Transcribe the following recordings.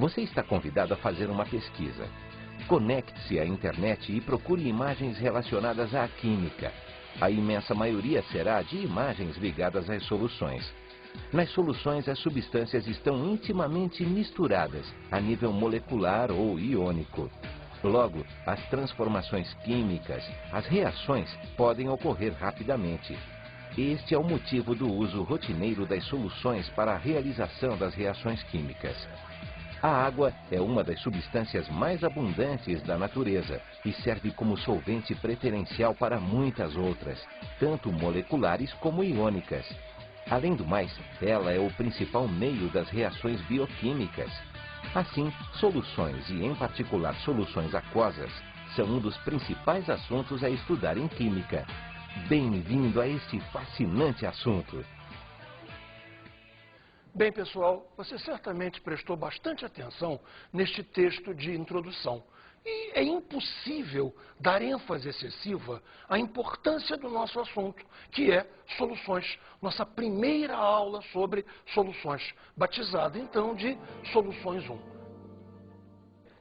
Você está convidado a fazer uma pesquisa. Conecte-se à internet e procure imagens relacionadas à química. A imensa maioria será de imagens ligadas às soluções. Nas soluções, as substâncias estão intimamente misturadas, a nível molecular ou iônico. Logo, as transformações químicas, as reações, podem ocorrer rapidamente. Este é o motivo do uso rotineiro das soluções para a realização das reações químicas. A água é uma das substâncias mais abundantes da natureza e serve como solvente preferencial para muitas outras, tanto moleculares como iônicas. Além do mais, ela é o principal meio das reações bioquímicas. Assim, soluções e, em particular, soluções aquosas, são um dos principais assuntos a estudar em química. Bem-vindo a este fascinante assunto! Bem, pessoal, você certamente prestou bastante atenção neste texto de introdução. E é impossível dar ênfase excessiva à importância do nosso assunto, que é soluções. Nossa primeira aula sobre soluções, batizada então de Soluções 1.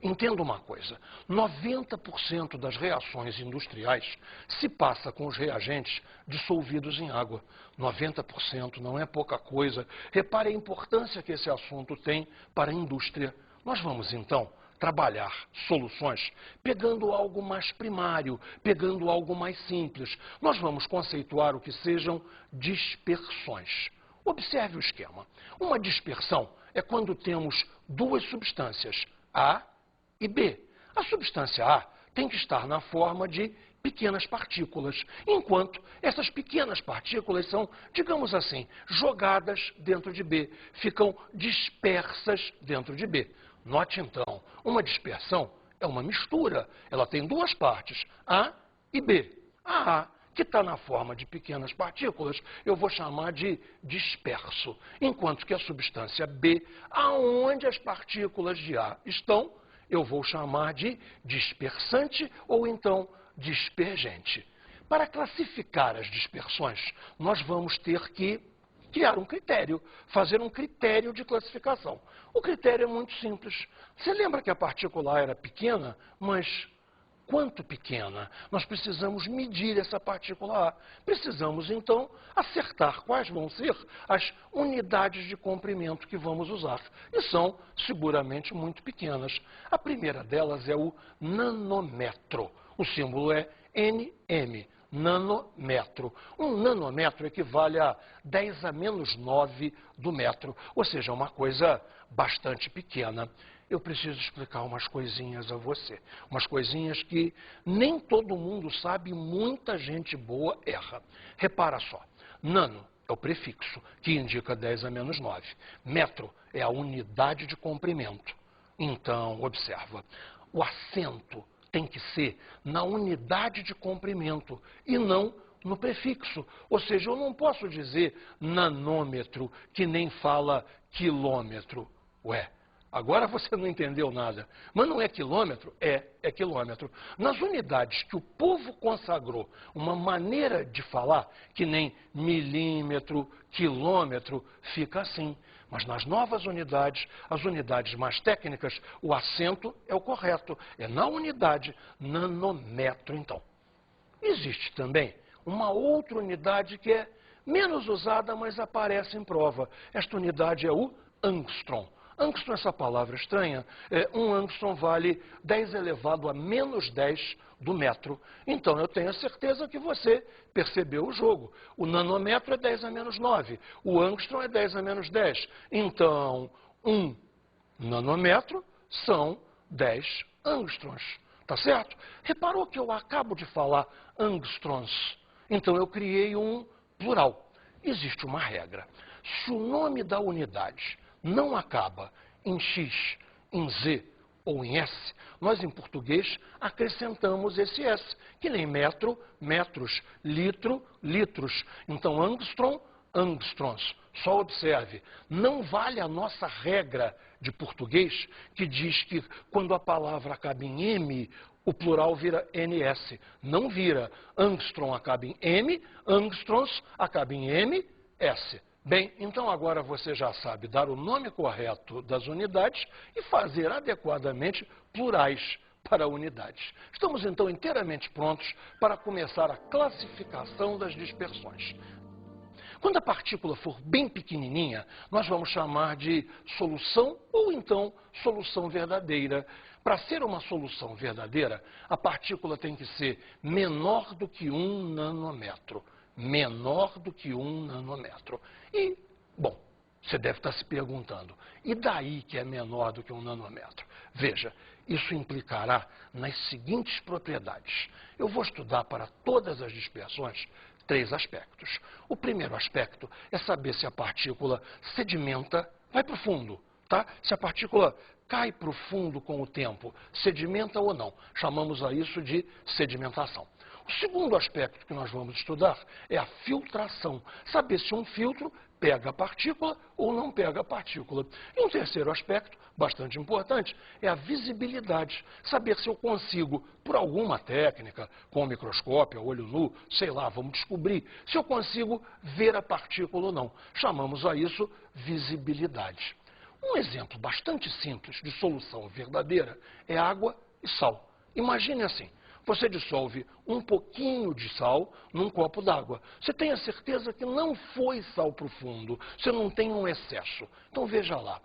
Entenda uma coisa, 90% das reações industriais se passa com os reagentes dissolvidos em água. 90% não é pouca coisa. Repare a importância que esse assunto tem para a indústria. Nós vamos então trabalhar soluções pegando algo mais primário, pegando algo mais simples. Nós vamos conceituar o que sejam dispersões. Observe o esquema. Uma dispersão é quando temos duas substâncias, A e B. A substância A tem que estar na forma de pequenas partículas, enquanto essas pequenas partículas são, digamos assim, jogadas dentro de B, ficam dispersas dentro de B. Note então, uma dispersão é uma mistura, ela tem duas partes, A e B. A A, que está na forma de pequenas partículas, eu vou chamar de disperso, enquanto que a substância B, aonde as partículas de A estão, eu vou chamar de dispersante ou então dispergente. Para classificar as dispersões, nós vamos ter que criar um critério, fazer um critério de classificação. O critério é muito simples. Você lembra que a partícula A era pequena, mas quanto pequena? Nós precisamos medir essa partícula A. Precisamos, então, acertar quais vão ser as unidades de comprimento que vamos usar. E são, seguramente, muito pequenas. A primeira delas é o nanômetro. O símbolo é nm, nanômetro. Um nanômetro equivale a 10 a menos 9 do metro, ou seja, uma coisa bastante pequena. Eu preciso explicar umas coisinhas a você. Umas coisinhas que nem todo mundo sabe e muita gente boa erra. Repara só, nano é o prefixo, que indica 10 a menos 9. Metro é a unidade de comprimento. Então, observa, o acento tem que ser na unidade de comprimento e não no prefixo. Ou seja, eu não posso dizer nanômetro, que nem fala quilômetro. Ué, agora você não entendeu nada. Mas não é quilômetro? É quilômetro. Nas unidades que o povo consagrou uma maneira de falar, que nem milímetro, quilômetro, fica assim. Mas nas novas unidades, as unidades mais técnicas, o acento é o correto. É na unidade nanômetro, então. Existe também uma outra unidade que é menos usada, mas aparece em prova. Esta unidade é o angstrom. Angstrom, essa palavra estranha, um angstrom vale 10 elevado a menos 10 do metro. Então, eu tenho a certeza que você percebeu o jogo. O nanômetro é 10 a menos 9, o angstrom é 10 a menos 10. Então, 1 nanômetro são 10 angstroms. Tá certo? Reparou que eu acabo de falar angstroms? Então, eu criei um plural. Existe uma regra. Se o nome da unidade não acaba em X, em Z ou em S, nós em português acrescentamos esse S, que nem metro, metros, litro, litros. Então, angstrom, angstroms. Só observe, não vale a nossa regra de português que diz que quando a palavra acaba em M, o plural vira NS. Não vira. Angstrom acaba em M, angstroms acaba em MS. Bem, então agora você já sabe dar o nome correto das unidades e fazer adequadamente plurais para unidades. Estamos então inteiramente prontos para começar a classificação das dispersões. Quando a partícula for bem pequenininha, nós vamos chamar de solução ou então solução verdadeira. Para ser uma solução verdadeira, a partícula tem que ser menor do que 1 nanômetro. Menor do que 1 nanômetro. E, bom, você deve estar se perguntando, e daí que é menor do que 1 nanômetro? Veja, isso implicará nas seguintes propriedades. Eu vou estudar para todas as dispersões 3 aspectos. O primeiro aspecto é saber se a partícula sedimenta, vai para o fundo, tá? Se a partícula cai para o fundo com o tempo, sedimenta ou não. Chamamos a isso de sedimentação. O segundo aspecto que nós vamos estudar é a filtração. Saber se um filtro pega a partícula ou não pega a partícula. E um terceiro aspecto, bastante importante, é a visibilidade. Saber se eu consigo, por alguma técnica, com o microscópio, a olho nu, sei lá, vamos descobrir, se eu consigo ver a partícula ou não. Chamamos a isso visibilidade. Um exemplo bastante simples de solução verdadeira é água e sal. Imagine assim. Você dissolve um pouquinho de sal num copo d'água. Você tem a certeza que não foi sal profundo, você não tem um excesso. Então veja lá,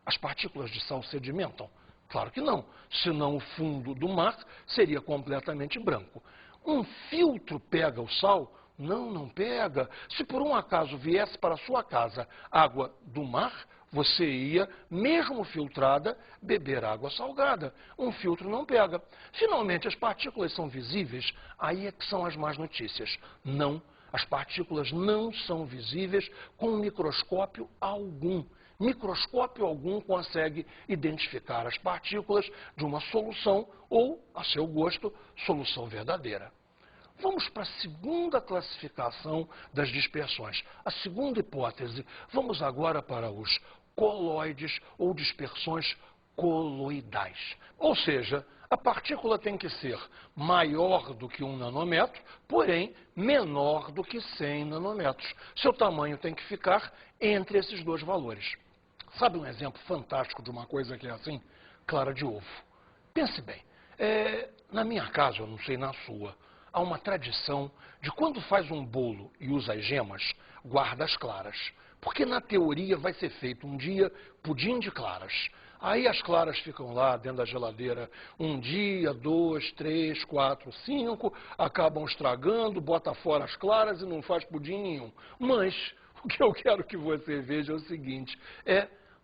as partículas de sal sedimentam? Claro que não, senão o fundo do mar seria completamente branco. Um filtro pega o sal? Não, não pega. Se por um acaso viesse para a sua casa água do mar, você ia, mesmo filtrada, beber água salgada. Um filtro não pega. Finalmente, as partículas são visíveis? Aí é que são as más notícias. Não, as partículas não são visíveis com microscópio algum. Microscópio algum consegue identificar as partículas de uma solução ou, a seu gosto, solução verdadeira. Vamos para a segunda classificação das dispersões. A segunda hipótese, vamos agora para os coloides ou dispersões coloidais. Ou seja, a partícula tem que ser maior do que 1 nanômetro, porém menor do que 100 nanômetros. Seu tamanho tem que ficar entre esses dois valores. Sabe um exemplo fantástico de uma coisa que é assim? Clara de ovo. Pense bem, na minha casa, eu não sei na sua, há uma tradição de quando faz um bolo e usa as gemas, guarda as claras. Porque na teoria vai ser feito um dia pudim de claras. Aí as claras ficam lá dentro da geladeira um dia, 2, 3, 4, 5, acabam estragando, bota fora as claras e não faz pudim nenhum. Mas o que eu quero que você veja é o seguinte,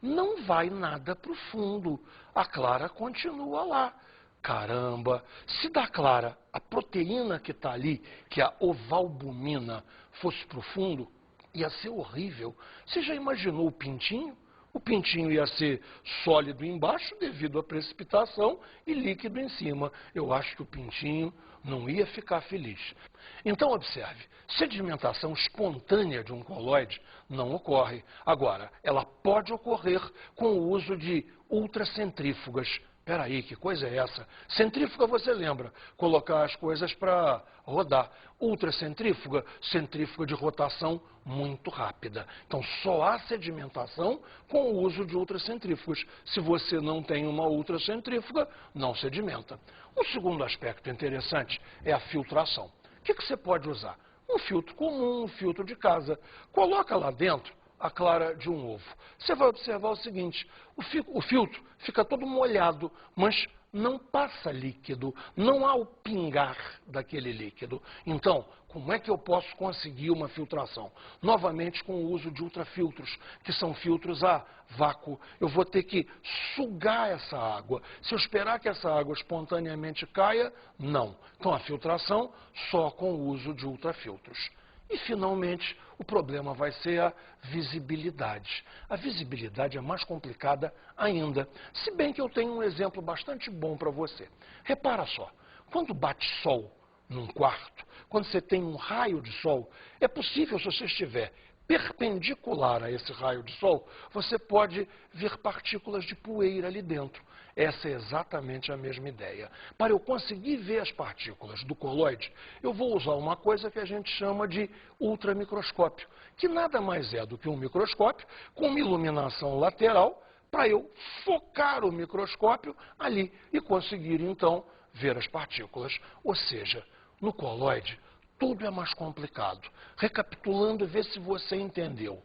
não vai nada para o fundo, a clara continua lá. Caramba, se da clara a proteína que está ali, que é a ovalbumina, fosse para o fundo, ia ser horrível. Você já imaginou o pintinho? O pintinho ia ser sólido embaixo devido à precipitação e líquido em cima. Eu acho que o pintinho não ia ficar feliz. Então, observe, sedimentação espontânea de um coloide não ocorre. Agora, ela pode ocorrer com o uso de ultracentrífugas. Espera aí, que coisa é essa? Centrífuga, você lembra? Colocar as coisas para rodar. Ultracentrífuga, centrífuga de rotação muito rápida. Então, só há sedimentação com o uso de ultracentrífugas. Se você não tem uma ultracentrífuga, não sedimenta. Um segundo aspecto interessante é a filtração. O que você pode usar? Um filtro comum, um filtro de casa. Coloca lá dentro a clara de um ovo. Você vai observar o seguinte, o filtro fica todo molhado, mas não passa líquido, não há o pingar daquele líquido. Então, como é que eu posso conseguir uma filtração? Novamente com o uso de ultrafiltros, que são filtros a vácuo. Eu vou ter que sugar essa água. Se eu esperar que essa água espontaneamente caia, não. Então, a filtração só com o uso de ultrafiltros. E, finalmente, o problema vai ser a visibilidade. A visibilidade é mais complicada ainda, se bem que eu tenho um exemplo bastante bom para você. Repara só, quando bate sol num quarto, quando você tem um raio de sol, é possível, se você estiver perpendicular a esse raio de sol, você pode ver partículas de poeira ali dentro. Essa é exatamente a mesma ideia. Para eu conseguir ver as partículas do coloide, eu vou usar uma coisa que a gente chama de ultramicroscópio, que nada mais é do que um microscópio com uma iluminação lateral para eu focar o microscópio ali e conseguir, então, ver as partículas. Ou seja, no coloide, tudo é mais complicado. Recapitulando, vê se você entendeu.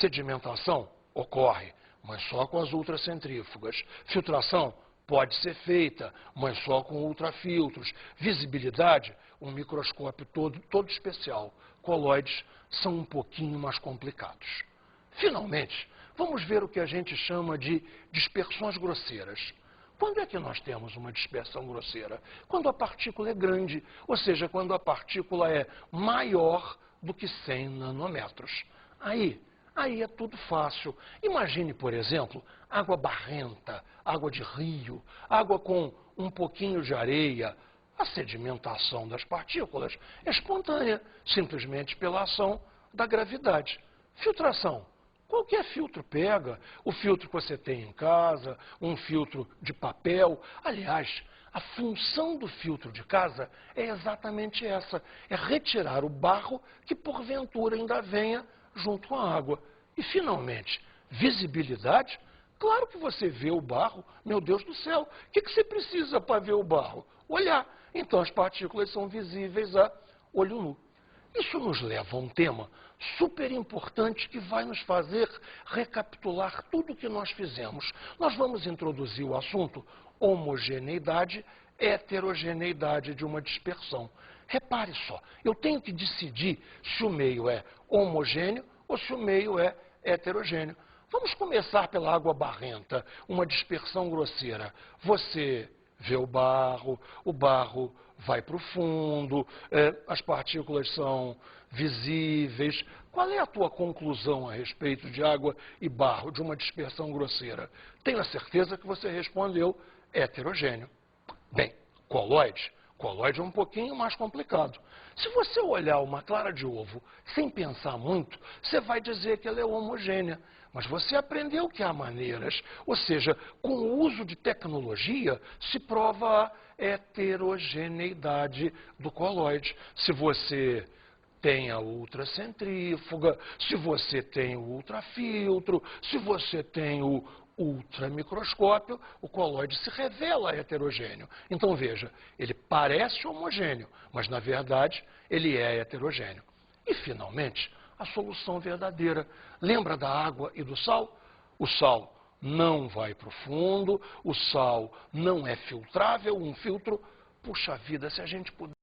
Sedimentação ocorre, mas só com as ultracentrífugas. Filtração pode ser feita, mas só com ultrafiltros. Visibilidade, um microscópio todo especial. Coloides são um pouquinho mais complicados. Finalmente, vamos ver o que a gente chama de dispersões grosseiras. Quando é que nós temos uma dispersão grosseira? Quando a partícula é grande, ou seja, quando a partícula é maior do que 100 nanômetros. Aí é tudo fácil. Imagine, por exemplo, água barrenta, água de rio, água com um pouquinho de areia. A sedimentação das partículas é espontânea, simplesmente pela ação da gravidade. Filtração. Qualquer filtro pega, o filtro que você tem em casa, um filtro de papel. Aliás, a função do filtro de casa é exatamente essa, é retirar o barro que porventura ainda venha junto com a água. E finalmente, visibilidade. Claro que você vê o barro, meu Deus do céu, o que você precisa para ver o barro? Olhar. Então as partículas são visíveis a olho nu. Isso nos leva a um tema super importante que vai nos fazer recapitular tudo o que nós fizemos. Nós vamos introduzir o assunto homogeneidade, heterogeneidade de uma dispersão. Repare só, eu tenho que decidir se o meio é homogêneo ou se o meio é heterogêneo. Vamos começar pela água barrenta, uma dispersão grosseira. Você vê o barro vai para o fundo, as partículas são visíveis. Qual é a tua conclusão a respeito de água e barro, de uma dispersão grosseira? Tenho a certeza que você respondeu heterogêneo. Bem, coloide. Coloide é um pouquinho mais complicado. Se você olhar uma clara de ovo sem pensar muito, você vai dizer que ela é homogênea. Mas você aprendeu que há maneiras, ou seja, com o uso de tecnologia se prova a heterogeneidade do coloide. Se você tem a ultracentrífuga, se você tem o ultrafiltro, se você tem o ultramicroscópio, o coloide se revela heterogêneo. Então veja, ele parece homogêneo, mas na verdade ele é heterogêneo. E finalmente, a solução verdadeira. Lembra da água e do sal? O sal não vai para o fundo, o sal não é filtrável, um filtro. Puxa vida, se a gente puder